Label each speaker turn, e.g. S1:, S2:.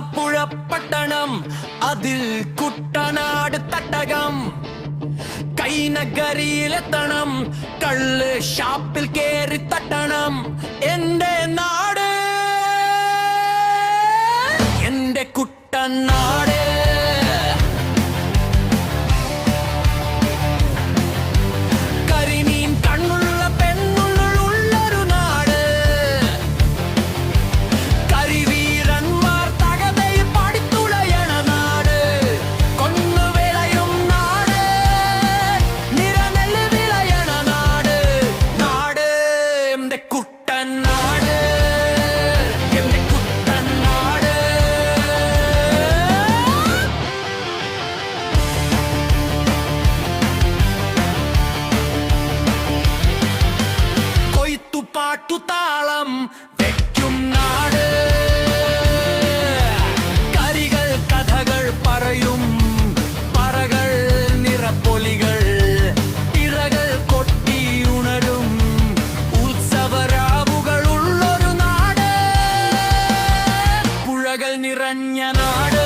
S1: ആലപ്പുഴ പട്ടണം, അതിൽ കുട്ടനാട് തട്ടകം. കൈനഗരിയിലെത്തണം, കള്ള് ഷാപ്പിൽ കേറി തട്ടണം. എന്റെ നാട്, എന്റെ കുട്ടനാട്. കരിമീൻ കണ്ണുള്ള പെണ്ണുള്ളൊരു നാട്, കരിവീരന്മാർ തകതയിൽ പടിത്തുളയണ നാട്, കൊന്നു വിളയും നാട്, നിറനെല്ല് വിളയണ നാട്. നാട് എന്റെ കുട്ടനാട്, എന്റെ കുട്ടനാട്. പാട്ടുതാളം വെക്കും നാട്, കരികൾ കഥകൾ പറയും പറകൾ നിറപ്പൊലികൾ, ഇറകൾ കൊട്ടിയുണരും ഉത്സവരാവുകളുള്ളൊരു നാട്, പുഴകൾ നിറഞ്ഞ നാട്.